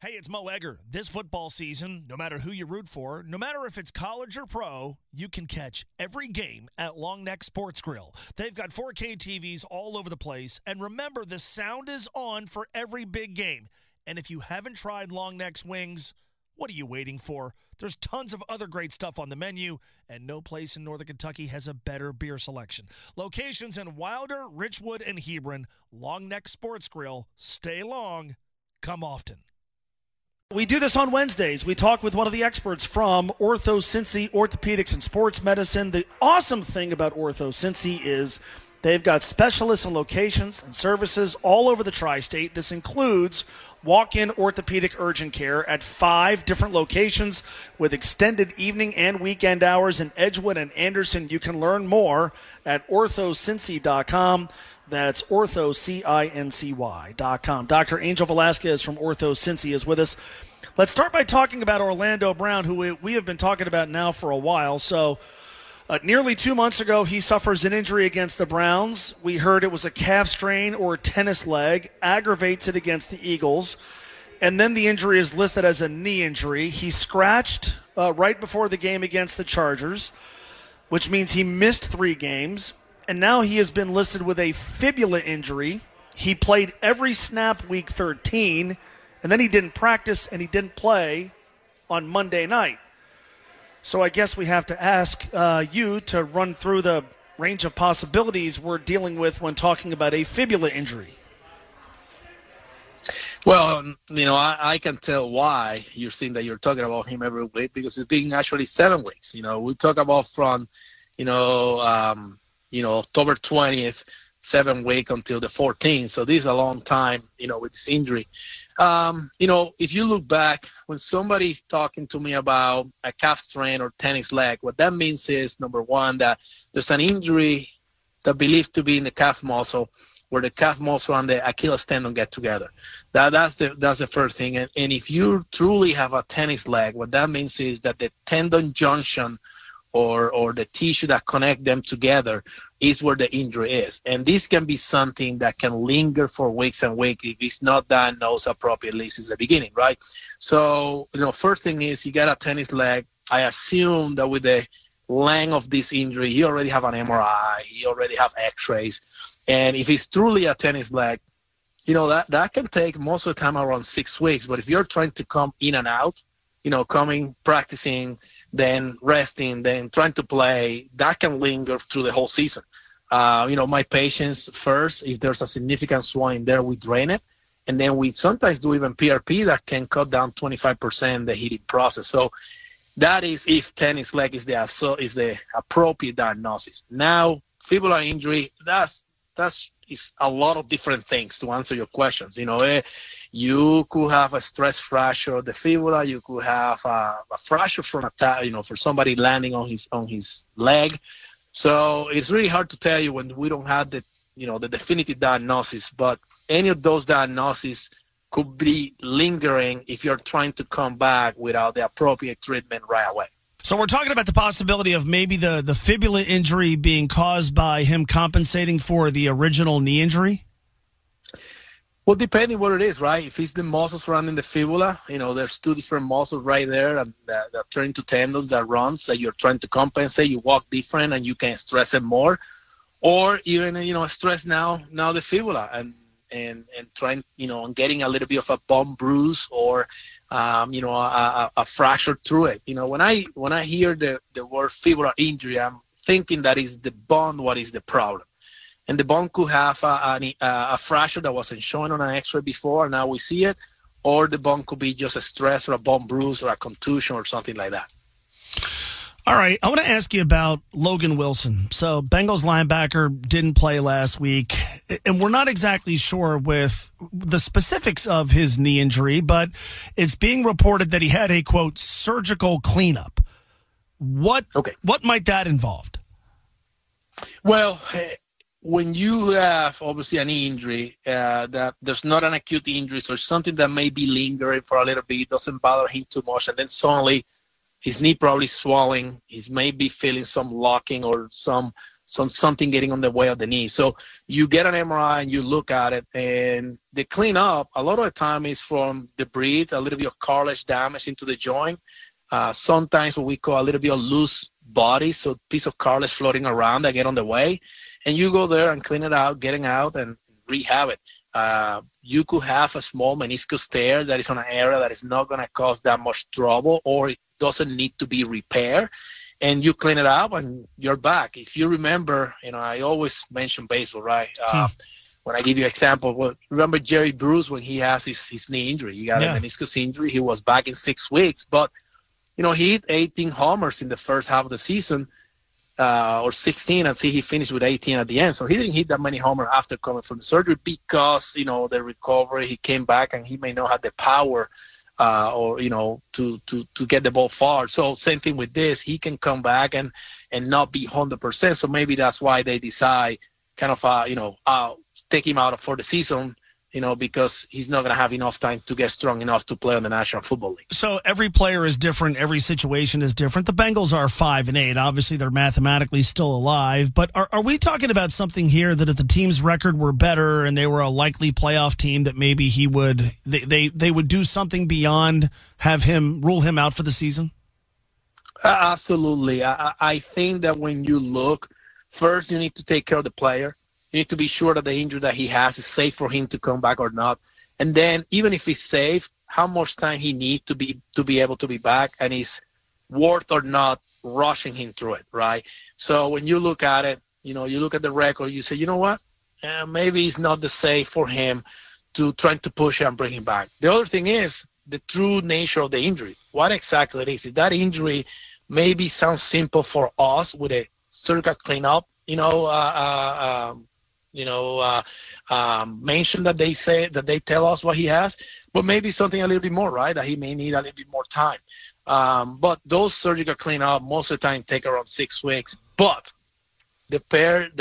Hey, it's Mo Egger. This football season, no matter who you root for, no matter if it's college or pro, you can catch every game at Long Neck Sports Grill. They've got 4K TVs all over the place, and remember, the sound is on for every big game. And if you haven't tried Long Neck's wings, what are you waiting for? There's tons of other great stuff on the menu, and no place in Northern Kentucky has a better beer selection. Locations in Wilder, Richwood, and Hebron. Long Neck Sports Grill. Stay long. Come often. We do this on Wednesdays. We talk with one of the experts from OrthoCincy's Orthopedics and Sports Medicine. The awesome thing about OrthoCincy's is they've got specialists and locations and services all over the tri-state. This includes walk-in orthopedic urgent care at 5 different locations with extended evening and weekend hours in Edgewood and Anderson. You can learn more at OrthoCincy.com. That's OrthoCincy.com. Dr. Angel Velazquez from OrthoCincy is with us. Let's start by talking about Orlando Brown, who we have been talking about now for a while. So nearly 2 months ago, he suffers an injury against the Browns. We heard it was a calf strain or tennis leg, aggravates it against the Eagles. And then the injury is listed as a knee injury. He scratched right before the game against the Chargers, which means he missed 3 games. And now he has been listed with a fibula injury. He played every snap week 13, and then he didn't practice and he didn't play on Monday night. So I guess we have to ask you to run through the range of possibilities we're dealing with when talking about a fibula injury. Well, I can tell why you're saying that you're talking about him every week, because it's been actually 7 weeks. We talk about from, October 20th, 7 week until the 14th. So this is a long time, with this injury. If you look back, when somebody's talking to me about a calf strain or tennis leg, what that means is, number one, that there's an injury that believed to be in the calf muscle, where the calf muscle and the Achilles tendon get together. That's the first thing. And if you truly have a tennis leg, what that means is that the tendon junction or the tissue that connect them together is where the injury is. And this can be something that can linger for weeks and weeks if it's not diagnosed appropriately since the beginning, right? So, first thing is you got a tennis leg. I assume that with the length of this injury, you already have an MRI, you already have x-rays. And if it's truly a tennis leg, that can take most of the time around 6 weeks. But if you're trying to come in and out, coming, practicing, then resting, then trying to play, that can linger through the whole season. My patients first, if there's a significant swelling there, we drain it. And then we sometimes do even PRP that can cut down 25% the healing process. So that is if tennis leg is the appropriate diagnosis. Now, fibular injury, that's a lot of different things to answer your questions. You could have a stress fracture of the fibula. You could have a fracture from for somebody landing on his leg. So it's really hard to tell you when we don't have the definitive diagnosis. But any of those diagnoses could be lingering if you're trying to come back without the appropriate treatment right away. So we're talking about the possibility of maybe the fibula injury being caused by him compensating for the original knee injury? Well, depending what it is, right? If it's the muscles surrounding the fibula, there's 2 different muscles right there that turn into tendons that runs that you're trying to compensate. You walk different and you can stress it more. Or even, stress now the fibula and trying, and getting a little bit of a bump bruise or, a fracture through it. When I hear the word fibular injury, I'm thinking that is the bone what is the problem. And the bone could have a fracture that wasn't shown on an x-ray before, and now we see it. Or the bone could be just a stress or a bone bruise or a contusion or something like that. All right, I want to ask you about Logan Wilson. So Bengals linebacker didn't play last week, and we're not exactly sure with the specifics of his knee injury, but it's being reported that he had a, quote, surgical cleanup. What might that involve? Well, when you have obviously a knee injury, that there's not an acute injury, so it's something that may be lingering for a little bit, doesn't bother him too much, and then suddenly his knee probably swelling, he's maybe feeling some locking or some something getting on the way of the knee. So you get an MRI and you look at it, and the cleanup a lot of the time is from debris, a little bit of cartilage damage into the joint. Sometimes what we call a little bit of loose body, so piece of cartilage floating around that get on the way, and you go there and clean it out, getting out and rehab it. You could have a small meniscus tear that is on an area that is not going to cause that much trouble, or it doesn't need to be repaired, and you clean it up and you're back. If you remember, I always mention baseball, right? When I give you an example, remember Jerry Bruce when he has his knee injury? He got a meniscus injury. He was back in 6 weeks, but he hit 18 homers in the first half of the season, or 16. And see, he finished with 18 at the end. So he didn't hit that many homers after coming from the surgery because, the recovery, he came back and he may not have the power to get the ball far. So same thing with this. He can come back and not be 100%. So maybe that's why they decide kind of, take him out for the season, because he's not going to have enough time to get strong enough to play on the National Football League. So every player is different. Every situation is different. The Bengals are 5-8. Obviously, they're mathematically still alive. But are we talking about something here that if the team's record were better and they were a likely playoff team, that maybe they would do something beyond have him rule him out for the season? Absolutely. I think that when you look, first you need to take care of the player. You need to be sure that the injury that he has is safe for him to come back or not. And then even if he's safe, how much time he needs to be able to be back, and is worth or not rushing him through it, right? So when you look at it, you look at the record, you say, you know what? Maybe it's not the safe for him to try to push him and bring him back. The other thing is the true nature of the injury. What exactly it is? If that injury maybe sounds simple for us with a surgical cleanup, mention that they tell us what he has, but maybe something a little bit more, right? That he may need a little bit more time. But those surgical cleanup most of the time take around 6 weeks. But the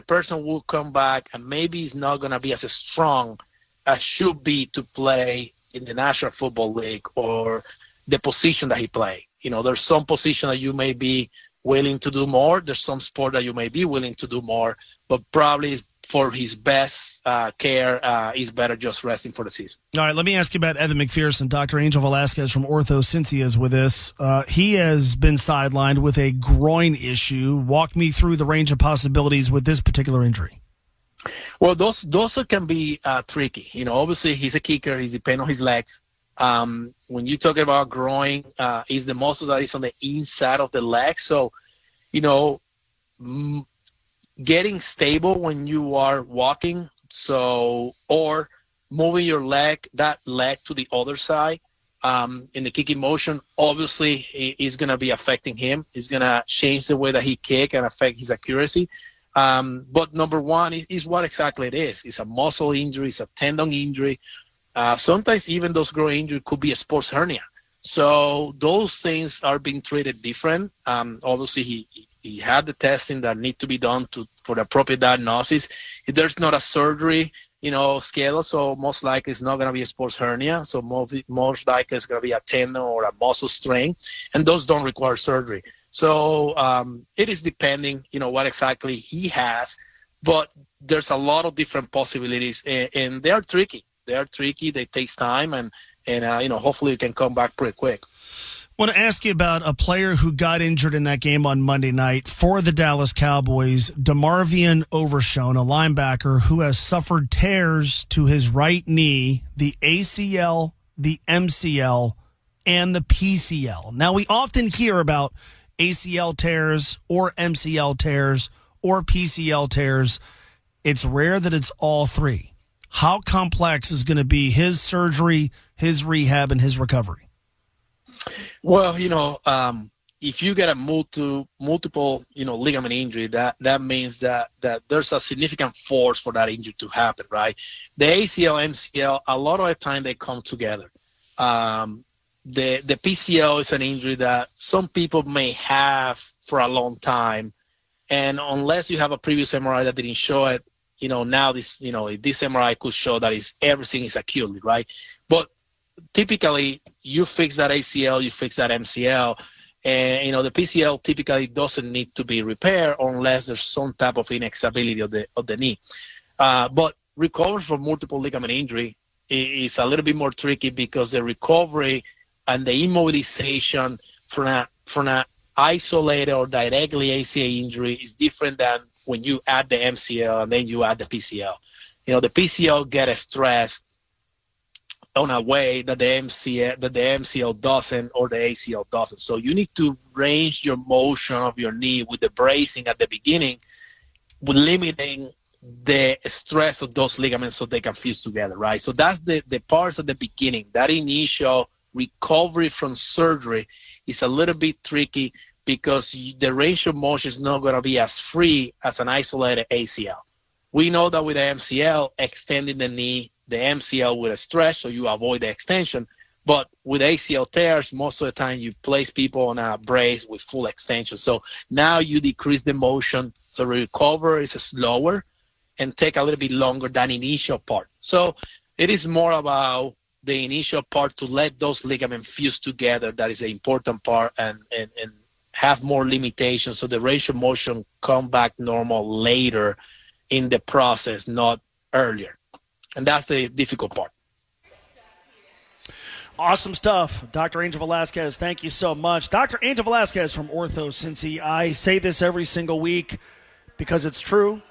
person will come back and maybe is not going to be as strong as should be to play in the National Football League or the position that he play. There's some position that you may be willing to do more. There's some sport that you may be willing to do more, but probably for his best care, is better just resting for the season. All right, let me ask you about Evan McPherson. Dr. Angel Velazquez from OrthoCincy's is with us. He has been sidelined with a groin issue. Walk me through the range of possibilities with this particular injury. Well, those can be tricky. Obviously he's a kicker. He's depending on his legs. When you talk about groin, is the muscle that is on the inside of the leg. So, getting stable when you are walking, or moving your leg to the other side in the kicking motion, obviously is going to be affecting him. It's going to change the way that he kick and affect his accuracy. But number one is what exactly it is. It's a muscle injury. It's a tendon injury. Sometimes even those groin injuries could be a sports hernia. So those things are being treated different. Obviously, he had the testing that need to be done for the appropriate diagnosis. If there's not a surgery, schedule, so most likely it's not going to be a sports hernia. So most likely it's going to be a tendon or a muscle strain, and those don't require surgery. So it is depending, what exactly he has, but there's a lot of different possibilities, and they are tricky. They take time, and hopefully you can come back pretty quick. I want to ask you about a player who got injured in that game on Monday night for the Dallas Cowboys, DeMarvion Overshown, a linebacker who has suffered tears to his right knee, the ACL, the MCL, and the PCL. Now, we often hear about ACL tears or MCL tears or PCL tears. It's rare that it's all three. How complex is going to be his surgery, his rehab, and his recovery? Well, if you get a multiple, ligament injury, that means that there's a significant force for that injury to happen, right? The ACL, MCL, a lot of the time they come together. The PCL is an injury that some people may have for a long time, and unless you have a previous MRI that didn't show it, now this MRI could show that everything is acutely, right? But typically, you fix that ACL, you fix that MCL, And, the PCL typically doesn't need to be repaired unless there's some type of instability of the knee. But recovery from multiple ligament injury is a little bit more tricky because the recovery and the immobilization from an isolated or directly ACL injury is different than when you add the MCL and then you add the PCL. The PCL gets stressed on a way that the MCL doesn't or the ACL doesn't. So you need to range your motion of your knee with the bracing at the beginning, with limiting the stress of those ligaments so they can fuse together, right? So that's the parts at the beginning. That initial recovery from surgery is a little bit tricky because the range of motion is not going to be as free as an isolated ACL. We know that with the MCL, extending the knee, the MCL will stretch, so you avoid the extension. But with ACL tears, most of the time you place people on a brace with full extension. So now you decrease the motion, so recovery is slower and take a little bit longer than initial part. So it is more about the initial part to let those ligaments fuse together. That is the important part, and have more limitations. So the range of motion come back normal later in the process, not earlier. And that's the difficult part. Awesome stuff. Dr. Angel Velazquez, thank you so much. Dr. Angel Velazquez from OrthoCincy's. I say this every single week because it's true.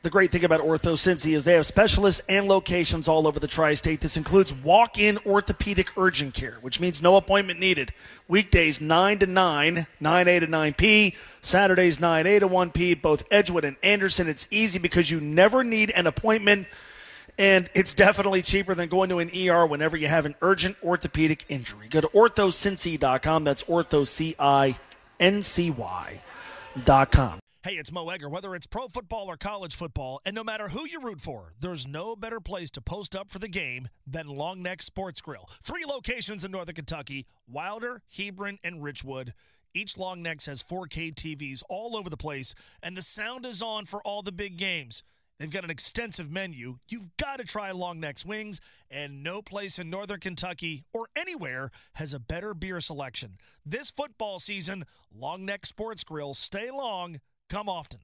The great thing about OrthoCincy's is they have specialists and locations all over the tri-state. This includes walk-in orthopedic urgent care, which means no appointment needed. Weekdays 9 to 9, 9A to 9P. Saturdays 9A to 1P. Both Edgewood and Anderson. It's easy because you never need an appointment, and it's definitely cheaper than going to an ER whenever you have an urgent orthopedic injury. Go to OrthoCincy.com. That's OrthoCincy.com. Hey, it's Mo Egger. Whether it's pro football or college football, and no matter who you root for, there's no better place to post up for the game than Long Neck Sports Grill. 3 locations in Northern Kentucky: Wilder, Hebron, and Richwood. Each Long Necks has 4K TVs all over the place, and the sound is on for all the big games. They've got an extensive menu. You've got to try Long Neck's wings, and no place in Northern Kentucky or anywhere has a better beer selection. This football season, Long Neck Sports Grill. Stay long, come often.